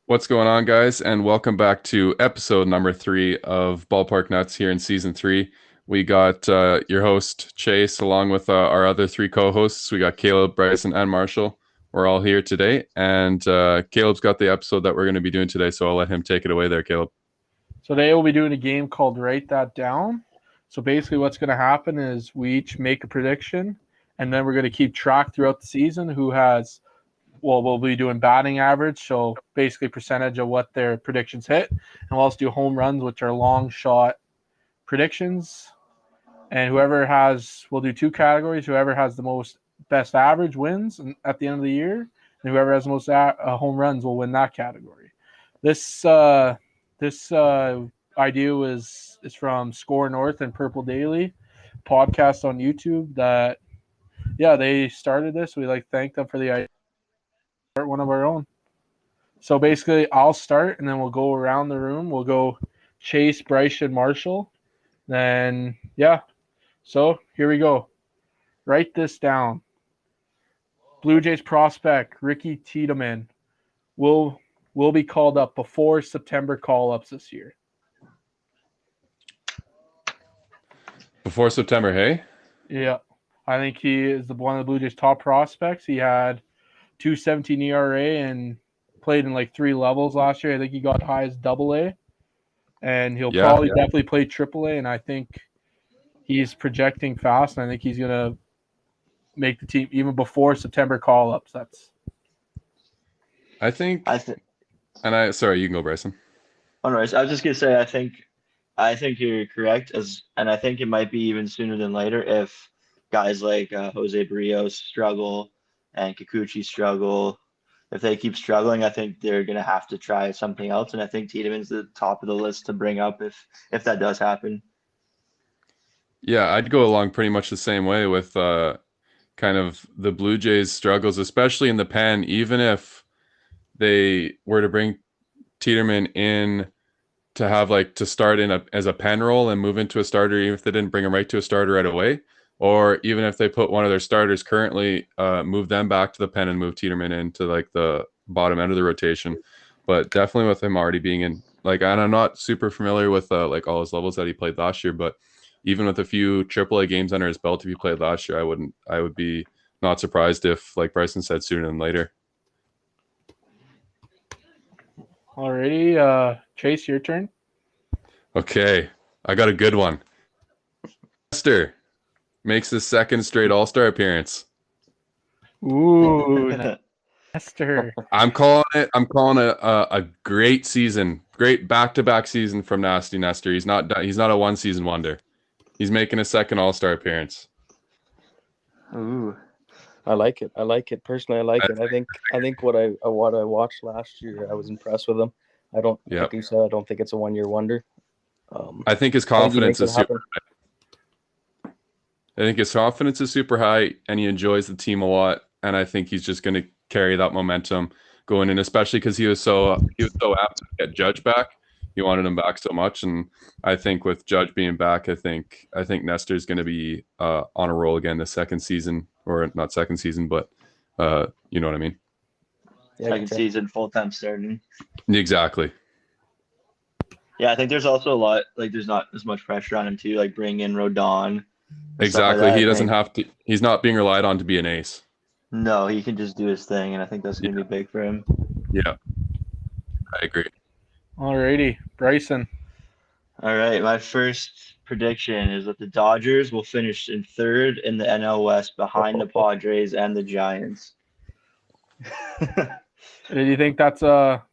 What's going on, guys? And welcome back to episode number 3 of Ballpark Nuts here in season 3. We got your host, Chase, along with our other 3 co hosts. We got Caleb, Bryson, and Marshall. We're all here today. And Caleb's got the episode that we're going to be doing today. So I'll let him take it away there, Caleb. So today we'll be doing a game called Write That Down. So basically what's going to happen is we each make a prediction, and then we're going to keep track throughout the season who has – we'll be doing batting average, so basically percentage of what their predictions hit. And we'll also do home runs, which are long shot predictions. And we'll do 2 categories. Whoever has the most best average wins at the end of the year, and whoever has the most home runs will win that category. This idea is from Score North and Purple Daily podcast on YouTube. They started this. We thank them for the idea. Start one of our own. So basically, I'll start, and then we'll go around the room. We'll go Chase, Bryce, and Marshall. Then So here we go. Write this down. Blue Jays prospect Ricky Tiedemann will be called up before September call-ups this year. Before September, hey? Yeah. I think he is one of the Blue Jays' top prospects. He had 2.17 ERA and played in 3 levels last year. I think he got high as AA. And he'll definitely play AAA, and I think he's projecting fast, and I think he's going to make the team even before September call-ups. Sorry, you can go, Bryson. Oh, no, I was just gonna say I think you're correct, and I think it might be even sooner than later if guys like Jose Barrios struggle and Kikuchi struggle. If they keep struggling, I think they're gonna have to try something else, and I think Tiedemann's the top of the list to bring up if that does happen. Yeah, I'd go along pretty much the same way with kind of the Blue Jays' struggles, especially in the pen. Even if they were to bring Tiedemann in to have to start as a pen role and move into a starter, even if they didn't bring him right to a starter right away, or even if they put one of their starters currently, move them back to the pen and move Tiedemann into the bottom end of the rotation. But definitely with him already being in, and I'm not super familiar with all his levels that he played last year, but even with a few AAA games under his belt, if he played last year, I would be not surprised if, like Bryson said, sooner than later. Alrighty, Chase, your turn. Okay, I got a good one. Nestor makes his second straight All-Star appearance. Ooh, Nestor. I'm calling a great season, great back-to-back season from Nasty Nestor. He's not a one-season wonder. He's making a second All-Star appearance. Ooh. I like it. Personally, I like it. I think what I watched last year, I was impressed with him. Like you said, I don't think it's a one-year wonder. I think his confidence is super high. I think his confidence is super high, and he enjoys the team a lot. And I think he's just going to carry that momentum going in, especially because he was so apt to get Judge back. He wanted him back so much, and I think with Judge being back, I think Nestor's going to be on a roll again this second season, or not second season, but you know what I mean. Yeah, second season, full-time starting. Exactly. Yeah, I think there's also a lot, there's not as much pressure on him too, bring in Rodon. Exactly. He doesn't have to. He's not being relied on to be an ace. No, he can just do his thing, and I think that's going to be big for him. Yeah, I agree. Alrighty, Bryson. All right, my first prediction is that the Dodgers will finish in third in the NL West behind the Padres and the Giants. Do you think that's a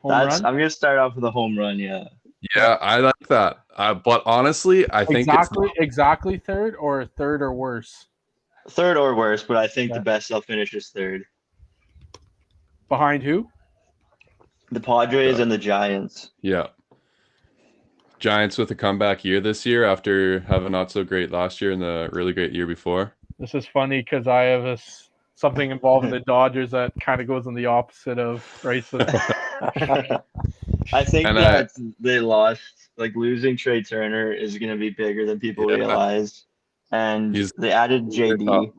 home run? I'm going to start off with a home run, yeah. Yeah, I like that. But honestly, I think exactly third or worse. Third or worse, but I think the best they'll finish is third. Behind who? The Padres and the Giants. Yeah. Giants with a comeback year this year after having not so great last year and the really great year before. This is funny because I have something involving the Dodgers that kind of goes in the opposite of Bryson. I think they lost. Losing Trey Turner is going to be bigger than people realize. And they added JD,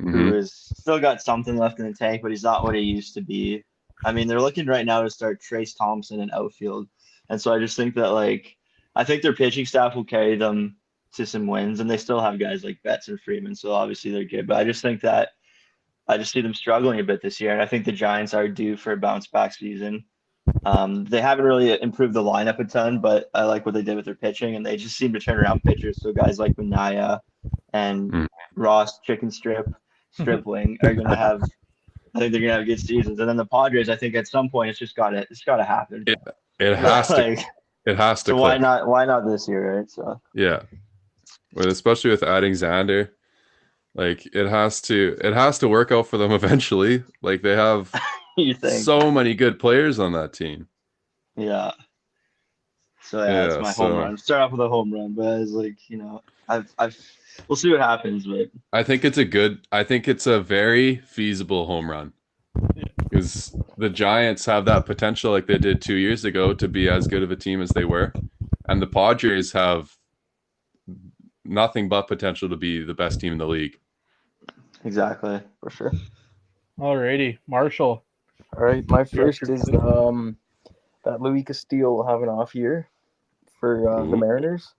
who has still got something left in the tank, but he's not what he used to be. I mean, they're looking right now to start Trace Thompson in outfield. And so I just think that, like, I think their pitching staff will carry them to some wins, and they still have guys like Betts and Freeman. So obviously they're good. But I just think that I just see them struggling a bit this year. And I think the Giants are due for a bounce back season. They haven't really improved the lineup a ton, but I like what they did with their pitching, and they just seem to turn around pitchers. So guys like Manaya and Ross Stripling are going to have. I think they're gonna have good seasons, and then the Padres. I think at some point it's gotta happen. It has to. It has to. So why not? Why not this year, right? So yeah, but especially with adding Xander, like it has to work out for them eventually. Like they have so many good players on that team. Yeah. So yeah, that's my home run. Start off with a home run, but it's like, we'll see what happens, but I think it's a very feasible home run. Because the Giants have that potential like they did 2 years ago to be as good of a team as they were. And the Padres have nothing but potential to be the best team in the league. Exactly, for sure. Alrighty, Marshall. All right, my first is that Luis Castillo will have an off year for the Mariners.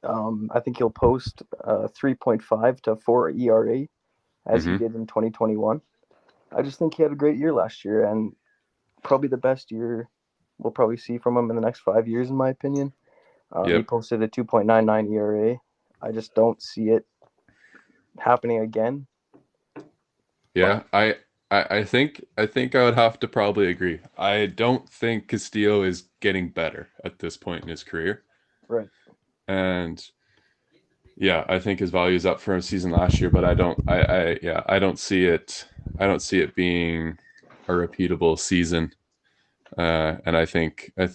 I think he'll post 3.5 to 4 ERA as he did in 2021. I just think he had a great year last year, and probably the best year we'll probably see from him in the next 5 years, in my opinion. He posted a 2.99 ERA. I just don't see it happening again. Yeah, I think I would have to probably agree. I don't think Castillo is getting better at this point in his career. Right. And yeah, I think his value is up for a season last year, but I don't see it being a repeatable season. And I think a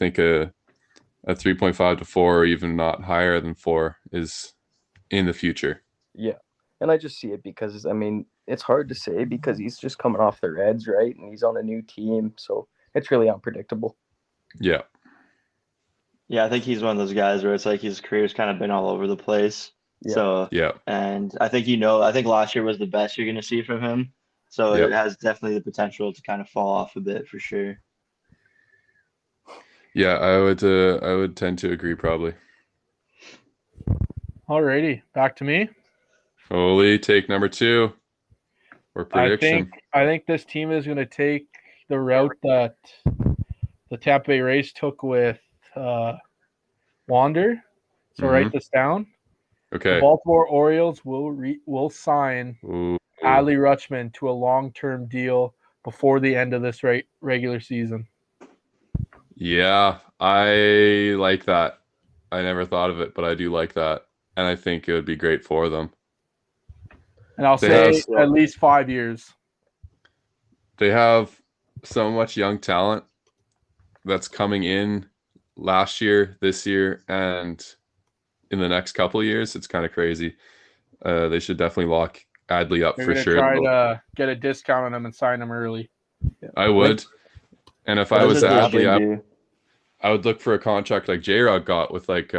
3.5 to 4, or even not higher than 4, is in the future. Yeah. And I just see it because, I mean, it's hard to say because he's just coming off the Reds, right? And he's on a new team. So it's really unpredictable. Yeah. Yeah, I think he's one of those guys where it's like his career's kind of been all over the place. Yeah. So, yeah. And I think last year was the best you're going to see from him. So it has definitely the potential to kind of fall off a bit for sure. Yeah, I would tend to agree probably. Alrighty, back to me. Foley, take number 2 or prediction. I think this team is going to take the route that the Tampa Bay Rays took with Wander. So write this down. Okay. The Baltimore Orioles will sign Adley Rutschman to a long-term deal before the end of this regular season. Yeah, I like that. I never thought of it, but I do like that. And I think it would be great for them. And I'll say at least 5 years. They have so much young talent that's coming in last year, this year, and in the next couple of years. It's kind of crazy. They should definitely lock Adley up for sure. Try to get a discount on him and sign him early. Yeah. I would. And if I was Adley, I would look for a contract like J-Rod got with like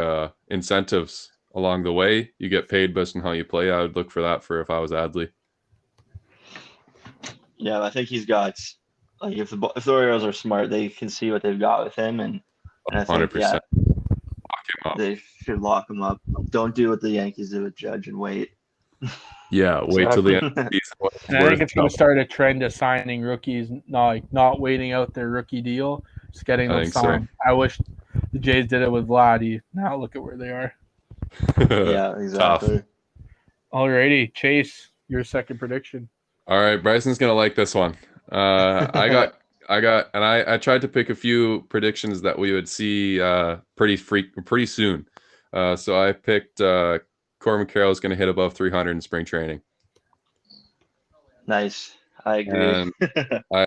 incentives along the way. You get paid based on how you play. I would look for that if I was Adley. Yeah, I think he's got, like, if the Orioles are smart, they can see what they've got with him, and I think 100%. Lock him up. They should lock him up. Don't do what the Yankees did with Judge and wait. Yeah, wait till the end of the season. And I think it's going to start a trend of signing rookies, not waiting out their rookie deal, just getting them signed. So. I wish the Jays did it with Vladdy. Now look at where they are. Yeah, exactly. Tough. Alrighty, Chase, your second prediction. All right, Bryson's gonna like this one. I tried to pick a few predictions that we would see pretty soon. So I picked Corbin Carroll is going to hit above 300 in spring training. Nice, I agree. And I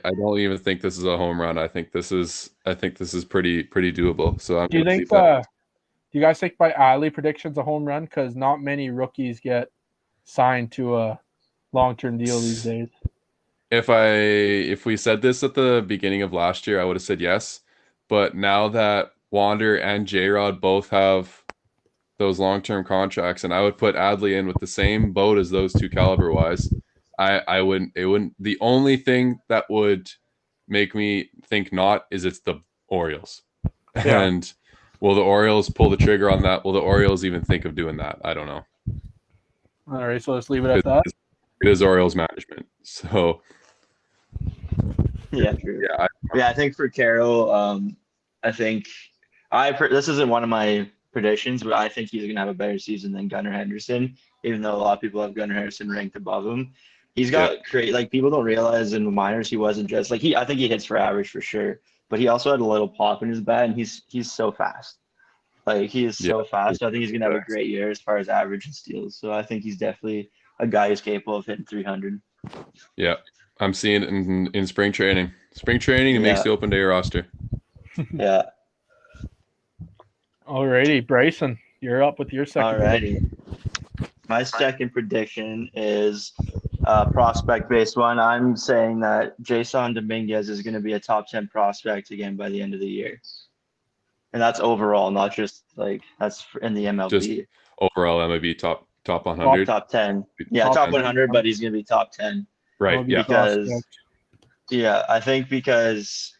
don't even think this is a home run. I think this is pretty doable. So do you guys think by Adley predictions a home run? Because not many rookies get signed to a long-term deal these days. If we said this at the beginning of last year, I would have said yes. But now that Wander and J-Rod both have those long-term contracts, and I would put Adley in with the same boat as those two caliber-wise, it wouldn't. The only thing that would make me think not is it's the Orioles. Yeah. And will the Orioles pull the trigger on that? Will the Orioles even think of doing that? I don't know. All right, so let's leave it at that. It is Orioles management. So Yeah, true. yeah, I think for Carroll, I think this isn't one of my predictions, but I think he's gonna have a better season than Gunnar Henderson, even though a lot of people have Gunnar Henderson ranked above him. He's got great, like people don't realize in the minors he wasn't just like I think he hits for average for sure, but he also had a little pop in his bat, and he's so fast. Like he is so fast. I think he's gonna have a great year as far as average and steals. So I think he's definitely a guy who's capable of hitting 300. yeah, I'm seeing it in spring training. Spring training, it makes the open day roster. Yeah. Alrighty, Bryson, you're up with your second. Alrighty. My second prediction is a prospect-based one. I'm saying that Jason Dominguez is going to be a top 10 prospect again by the end of the year. And that's overall, not just like that's in the MLB. Just overall MLB top 100. Top 10. Yeah, top 100, but he's going to be top 10. Right. Yeah. I think because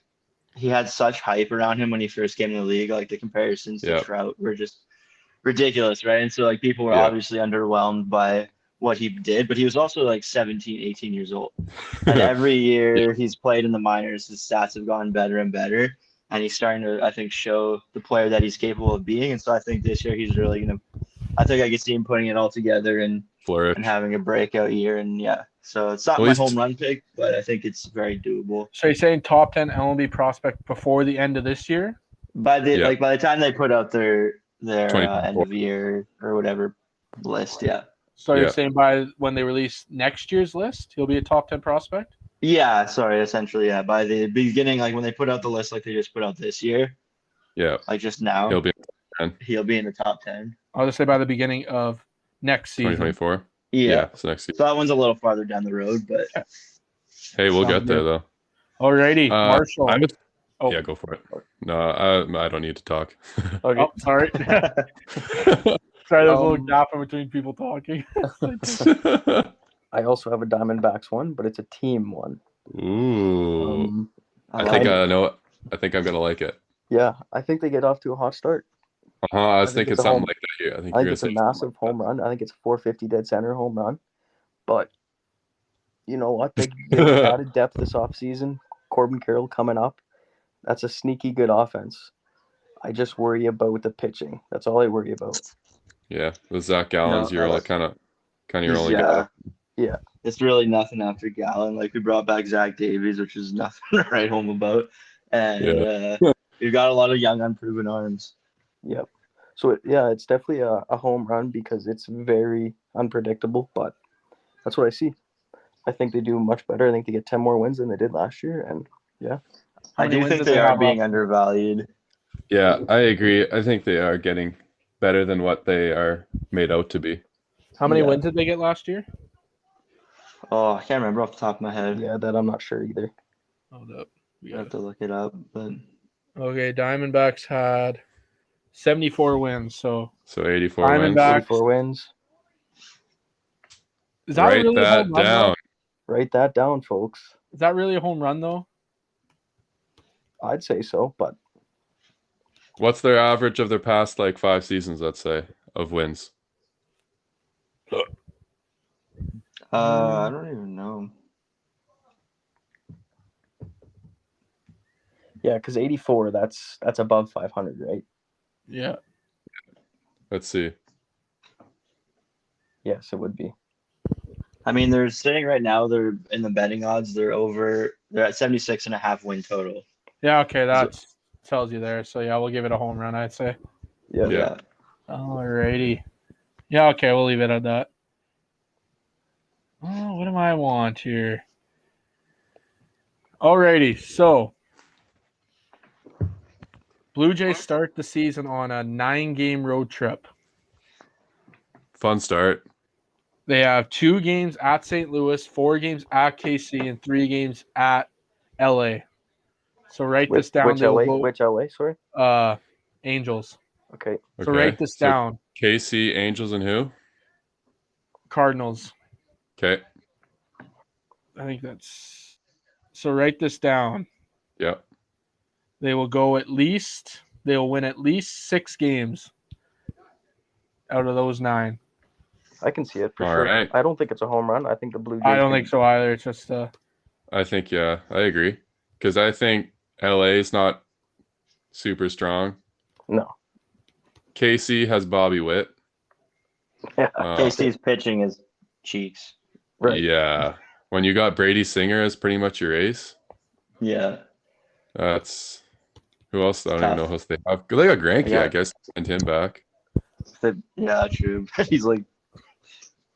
he had such hype around him when he first came in the league. Like the comparisons to Trout were just ridiculous, right? And so like people were obviously underwhelmed by what he did, but he was also like 17, 18 years old. And every year he's played in the minors, his stats have gotten better and better. And he's starting to, I think, show the player that he's capable of being. And so I think this year he's really going to, I think I could see him putting it all together and flourish and having a breakout year. And so it's not my home run pick, but I think it's very doable. So you're saying top 10 MLB prospect before the end of this year? By the time they put out their end of year or whatever list, So you're saying by when they release next year's list, he'll be a top 10 prospect? Yeah, sorry, essentially, by the beginning, like when they put out the list, like they just put out this year. Yeah. Like just now. He'll be in the top 10. I'll just say by the beginning of next season. 2024. Yeah. So next season. So that one's a little farther down the road, but hey, we'll get there though. Alrighty, Marshall. Yeah, go for it. No, I don't need to talk. Okay. Oh, sorry. Sorry, there was a little gap in between people talking. I also have a Diamondbacks one, but it's a team one. Ooh. I think I know. I think I'm gonna like it. Yeah, I think they get off to a hot start. I was thinking something like that here. I think it's a massive home run. I think it's a 450 dead center home run. But you know what? They added depth this offseason. Corbin Carroll coming up. That's a sneaky good offense. I just worry about the pitching. That's all I worry about. Yeah, with Zach Gallen's, you're like kind of your only guy. Yeah. It's really nothing after Gallen. Like we brought back Zach Davies, which is nothing to write home about. And we've got a lot of young unproven arms. Yep. So it's definitely a home run because it's very unpredictable, but that's what I see. I think they do much better. I think they get 10 more wins than they did last year, and I do think they are being undervalued. Yeah, I agree. I think they are getting better than what they are made out to be. How many wins did they get last year? Oh, I can't remember off the top of my head. Yeah, that I'm not sure either. Hold up. We have to look it up, but okay, Diamondbacks had 74 wins, so 84 wins. 84 wins. Is that Write really that a home run, down. though? Write that down, folks. Is that really a home run, though? I'd say so, but What's their average of their past 5 seasons, let's say, of wins? I don't even know. Yeah, because 84, that's above 500, right? Yeah. Let's see. Yes, it would be. I mean, they're sitting right now. They're in the betting odds. They're at 76.5 win total. Yeah. Okay, that tells you there. So yeah, we'll give it a home run, I'd say. Yeah. Alrighty. Yeah. Okay, we'll leave it at that. Oh, what do I want here? Alrighty, so Blue Jays start the season on a 9-game road trip. Fun start. They have 2 games at St. Louis, 4 games at KC, and 3 games at LA. So write this down. Which LA? Sorry. Angels. Okay. So write this down. KC, Angels, and who? Cardinals. Okay. I think that's. So write this down. Yep. They will win at least 6 games out of those 9. I can see it for All sure. right. I don't think it's a home run. I think the Blue Jays. I don't think so either. It's just I think, yeah, I agree. Because I think LA is not super strong. No. KC has Bobby Witt. Yeah. KC's pitching is cheeks. Right. Yeah. When you got Brady Singer as pretty much your ace, Yeah. that's who else? I don't even Tough. know who else they have. They got Granky, Yeah. I guess, and him back. Yeah, true. But he's like,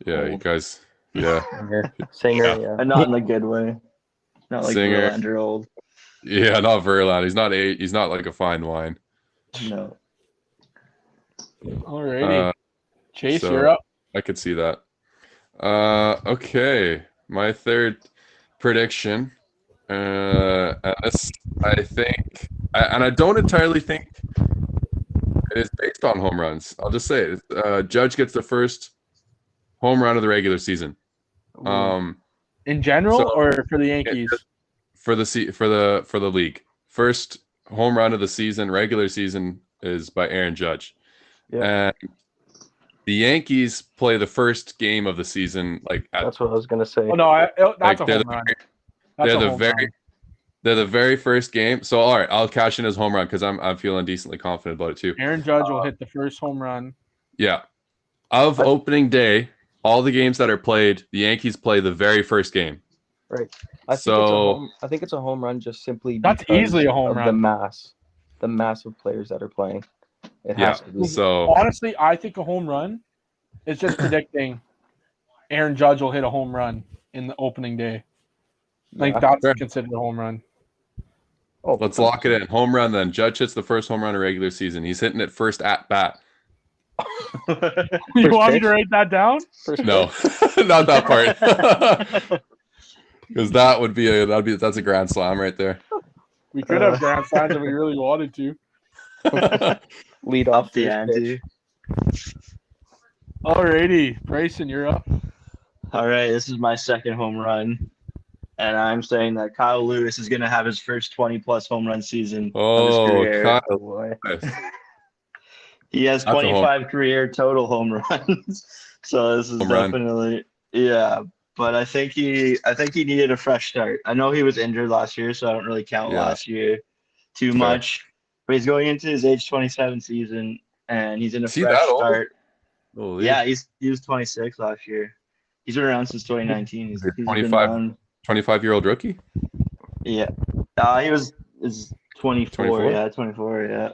Yeah, you Old. guys. Yeah. Singer, yeah. and not in a good way. Not like Singer. Verlander old. Yeah, not Verlander. He's not like a fine wine. No. alrighty. Chase, so- you're up. I could see that. Okay. My third prediction. And this, I think, and I don't entirely think it is based on home runs. I'll just say it. Judge gets the first home run of the regular season. In general so- or for the Yankees? For the league. First home run of the season, regular season, is by Aaron Judge. Yeah. And the Yankees play the first game of the season like at That's what I was gonna say. Oh no, that's like, a they're home the run. very- That's they're a the home very run. they're the very first game. So all right, I'll cash in his home run because I'm feeling decently confident about it too. Aaron Judge will hit the first home run. Yeah. Of opening day, all the games that are played, the Yankees play the very first game. I think it's a home run just simply That's because easily a home of run. the mass of players that are playing. It Yeah. has to be. So Honestly, I think a home run is just predicting Aaron Judge will hit a home run in the opening day. Like Yeah. that's Fair. considered a home run. Oh, let's lock it in. Home run then. Judge hits the first home run of regular season. He's hitting it first at bat. You want me pitch? to write that down? First No, not that part. Because that's a grand slam right there. We could have grand slams if we really wanted to. lead off the first pitch. ante. Alrighty, Bryson, you're up. All right, this is my second home run. And I'm saying that Kyle Lewis is going to have his first 20-plus home run season of his Oh, career. Kyle. Oh, boy. He has That's a home- 25 career total home runs. So this is Home run. definitely but I think he needed a fresh start. I know he was injured last year, so I don't really count Yeah. last year too Fair. much. But he's going into his age 27 season and he's in a Is he fresh that old? start. Holy. Yeah, he was 26 last year. He's been around since 2019. He's been 25. around. 25-year-old rookie. Yeah. He is 24. 24? Yeah, 24. Yeah.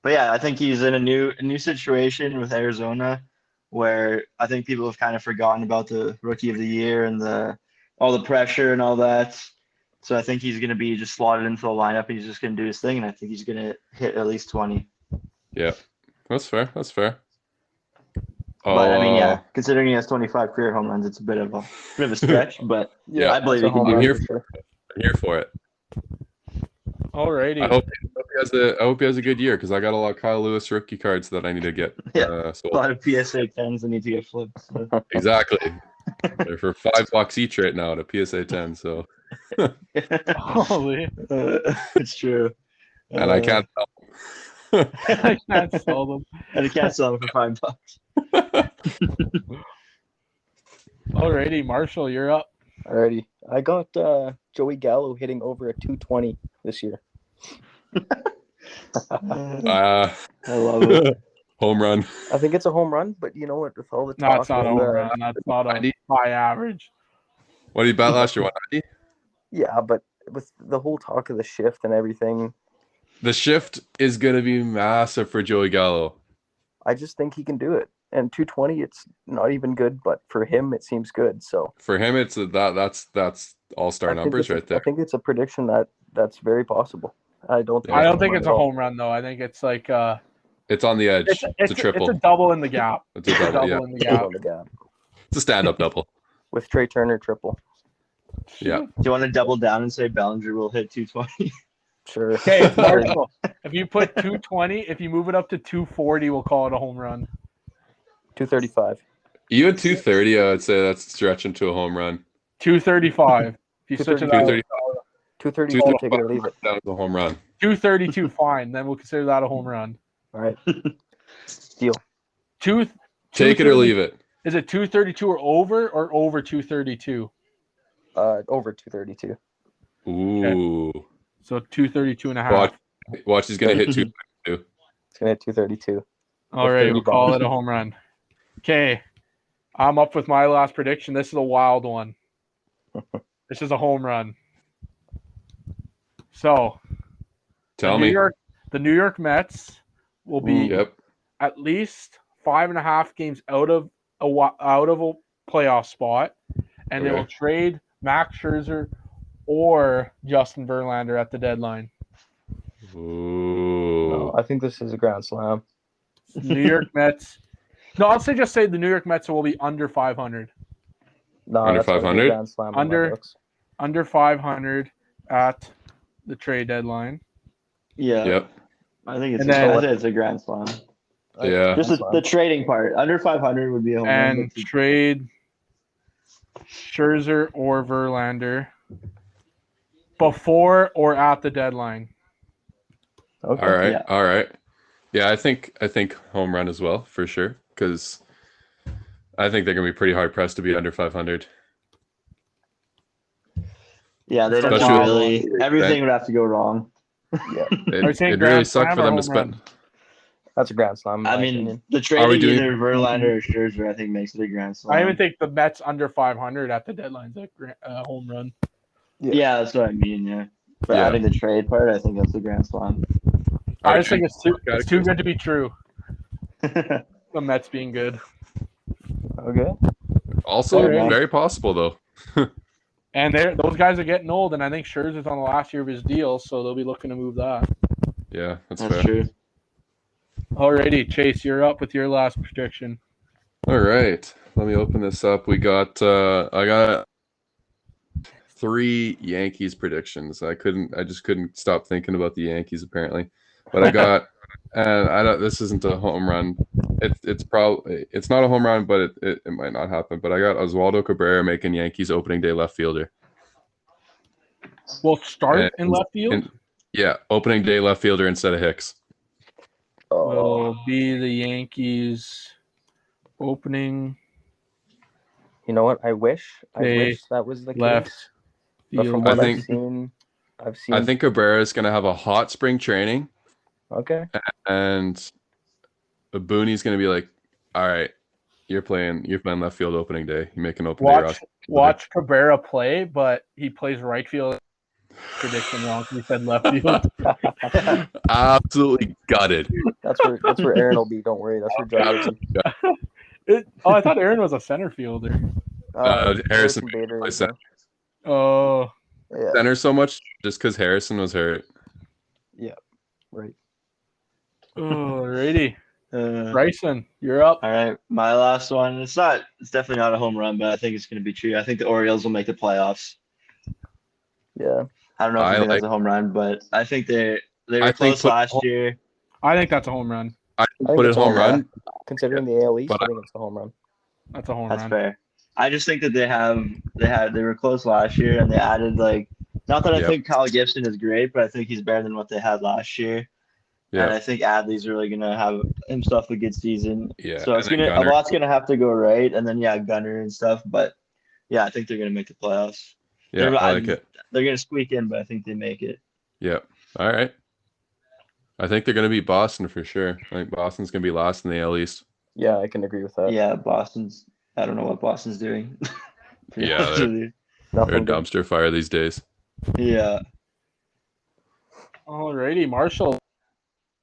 But yeah, I think he's in a new situation with Arizona, where I think people have kind of forgotten about the rookie of the year and all the pressure and all that. So I think he's going to be just slotted into the lineup. He's just going to do his thing, and I think he's going to hit at least 20. Yeah, that's fair. That's fair. But I mean, yeah, considering he has 25 career home runs, it's a bit of a stretch. But Yeah, I believe It's a he can home do run here it. for sure. I'm here for it. Alrighty. I hope he has a good year because I got a lot of Kyle Lewis rookie cards that I need to get. Yeah. So A lot of PSA 10s that need to get flipped. So. exactly. They're for $5 each right now at a PSA 10. So Holy. It's true. and I can't tell. I can't sell them. And I can't sell them for $5. Alrighty, Marshall, you're up. Alrighty. I got Joey Gallo hitting over a 220 this year. I love it. Home run. I think it's a home run, but you know what? With all the No, talk, it's not a of, home run. That's not a high average. What did he bat last year? 190? yeah, but with the whole talk of the shift and everything, The shift is going to be massive for Joey Gallo. I just think he can do it. And 220, it's not even good, but for him, it seems good. So For him, it's that's all-star I think numbers it's right there. I think it's a prediction that's very possible. I don't think I don't it's think a it's a home run home run though. I think it's like It's on the edge. It's a triple. It's a double in the gap. It's a double, yeah. in the at all. gap. On the gap. It's a stand-up double. With Trey Turner triple. Yeah. Do you want to double down and say Bellinger will hit 220? Sure. Okay, Marshall. If you put 220, if you move it up to 240, we'll call it a home run. 235. Even 230, I would say that's stretching to a home run. 235. If you switch it out. 230. 232, take it or leave it. That was a home run. 232, fine. Then we'll consider that a home run. All right. Deal. Take it or leave it. Is it 232 or over 232? Over 232. Ooh. So 232 and a half. Watch, he's gonna hit 232. It's gonna hit 232. Alright, we'll call bombs. it a home run. Okay. I'm up with my last prediction. This is a wild one. This is a home run. So Tell me. the New York Mets will be Yep. at least 5.5 games out of a playoff spot, and they will Okay. trade Max Scherzer or Justin Verlander at the deadline. Ooh. I think this is a grand slam. New York Mets. No, I'll just say the New York Mets will be under 500. No, Under that's gotta be a 500? grand slam in my Under- books. Under 500 at the trade deadline. Yeah. Yep. I think And then- it's a grand slam. Yeah. Just the trading part. Under 500 would be a home run. And but trade Scherzer or Verlander before or at the deadline. Okay. All right. Yeah. All right. Yeah, I think home run as well for sure because I think they're gonna be pretty hard pressed to be under 500. yeah, they'd have to Especially- really everything would have to go wrong. Yeah, It, Are you saying it'd really grand suck slam for or them to home spend. run? that's a grand slam. In I my mean, opinion. the Are we trading doing- either Verlander or Scherzer, I think, makes it a grand slam. I even think the Mets under 500 at the deadline is a home run. Yeah, that's what I mean. Yeah, but Yeah. adding the trade part, I think that's a grand slam. I All just right, think it's too good to be true. The Mets being good. Okay. Also, Alright. very possible though. And those guys are getting old, and I think Scherzer's on the last year of his deal, so they'll be looking to move that. Yeah, that's That's fair. true. Alrighty, Chase, you're up with your last prediction. All right, let me open this up. We got I got 3 Yankees predictions. I just couldn't stop thinking about the Yankees apparently. But I got and I don't this isn't a home run. It's probably it's not a home run, but it might not happen. But I got Oswaldo Cabrera making Yankees opening day left fielder. We'll start in And- left field. and- Yeah, opening day left fielder instead of Hicks. Oh, Will be the Yankees opening you know what? I wish They that was the left case. But from field. what I I've think- seen, I think Cabrera is going to have a hot spring training, okay. and Booney's going to be like, "All right, you're playing left field opening day. You make an opening day roster." Watch Cabrera play, but he plays right field. Prediction wrong. He said left field. Absolutely gutted. That's where Aaron will be. Don't worry. That's where Josh will be. I thought Aaron was a center fielder. Harrison Bader. plays is center. Oh, Yeah. Center so much just because Harrison was hurt. Right. alrighty. Uh, Bryson, you're up. All right, my last one. It's definitely not a home run, but I think it's going to be true. I think the Orioles will make the playoffs. Yeah. I don't know if I I think that's like- a home run, but I think they were I think close last year. I think that's a home run. I I think put it it's home a run. Considering the AL East, But I think it's a home run. That's a home That's run. fair. I just think that they were close last year, and they added not that I Yep. think Kyle Gibson is great, but I think he's better than what they had last year. And Yeah, I think Adley's really gonna have himself a good season. yeah. So it's and then a Gunnar. lot's gonna have to go right, and then Gunner and stuff. But yeah, I think they're gonna make the playoffs. Yeah, I like it. They're gonna squeak in, but I think they make it. Yeah. All right. I think they're going to beat Boston for sure. I think Boston's going to be last in the AL East. Yeah, I can agree with that. Yeah, Boston's. I don't know what Boston's doing. To be Yeah, honest they're- with you. They're a Nothing good. dumpster fire these days. Yeah. Alrighty, Marshall.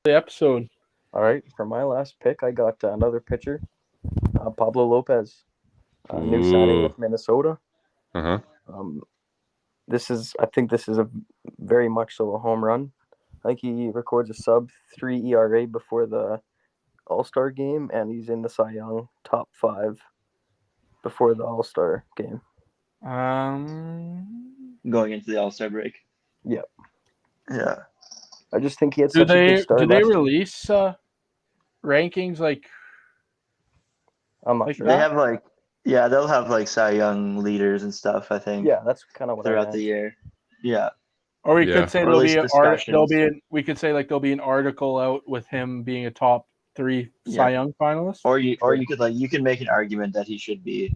The episode. All right. For my last pick, I got another pitcher, Pablo Lopez, new signing Ooh. with Minnesota. Uh-huh. I think this is a very much so a home run. I think he records a sub 3 ERA before the All-Star game, and he's in the Cy Young top 5 before the All-Star game. Going into the All-Star break. Yeah. Yeah. I just think he had Do such a they good start. do they last- release rankings like I'm not like sure. They have they'll have Cy Young leaders and stuff, I think. Yeah, that's kind of what I Throughout meant. the year. Yeah. Or we Yeah. could say Or at there'll least be discussions. we could say like there'll be an article out with him being a top 3 Cy Yeah. Young finalist. Or you could like you can make an argument that he should be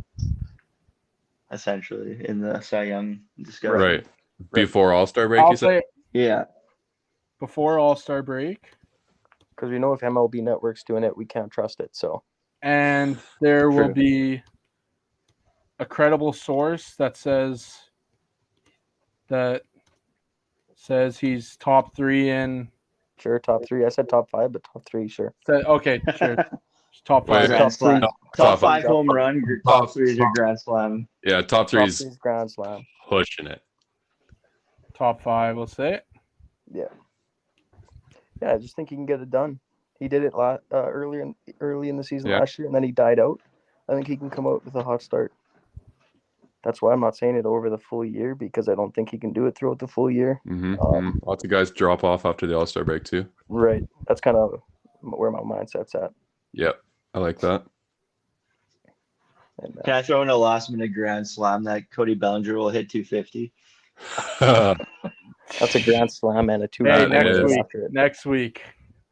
essentially in the Cy Young discussion. Right. Before All-Star break, I'll you said? say Yeah. before All-Star break. Because we know if MLB Network's doing it, we can't trust it. So And there will True. be a credible source that says he's top 3 in. sure, top 3. I said top 5, but top 3, sure. Okay, sure. Top Wait, 5. Grand top Slam. three. Top Top 5 five. home run. Top 3 is your Grand Slam. Yeah, top Top three's 3's Grand Slam. pushing it. Top 5, we'll say. Yeah, I just think he can get it done. He did it early in the season Yeah. last year, and then he died out. I think he can come out with a hot start. That's why I'm not saying it over the full year, because I don't think he can do it throughout the full year. Lots of guys drop off after the All-Star break too. Right. That's kind of where my mindset's at. Yep, I like that. And, Can I throw in a last minute Grand Slam that Cody Bellinger will hit 250? that's a Grand Slam and a 2 Hey, That next is. week. after it. Next week.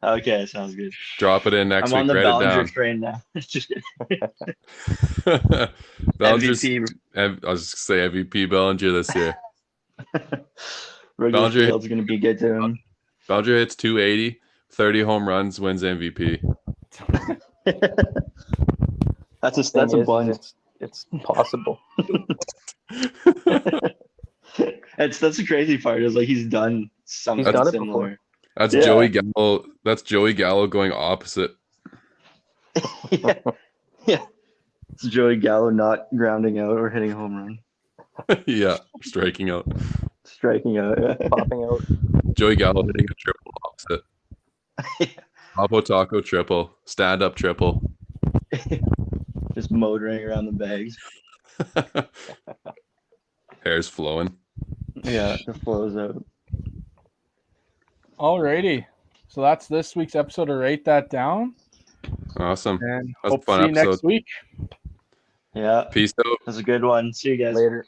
Okay, sounds good. Drop it in next I'm on week. the Write Bellinger it train now. Just kidding. down. Bellinger's, MVP. I was just gonna say MVP Bellinger this year. Wrigley Bellinger- Field's going to be good to him. Bellinger hits 280, 30 home runs, wins MVP. That's a Thing is, bunch. it's possible. That's the crazy part is like he's done something He's done it similar. That's Yeah. Joey Gallo. That's Joey Gallo going opposite. yeah. It's Joey Gallo not grounding out or hitting a home run. Yeah, striking out. Striking out. Yeah. Popping out. Joey Gallo hitting a triple opposite. Apo Taco triple. Stand up triple. Just motoring around the bags. Hair's flowing. Yeah, it flows out. Alrighty. So that's this week's episode of Write That Down. Awesome. And That's a hope to fun see you next episode. week. Yeah, Peace out. that's a good one. See you guys. Later.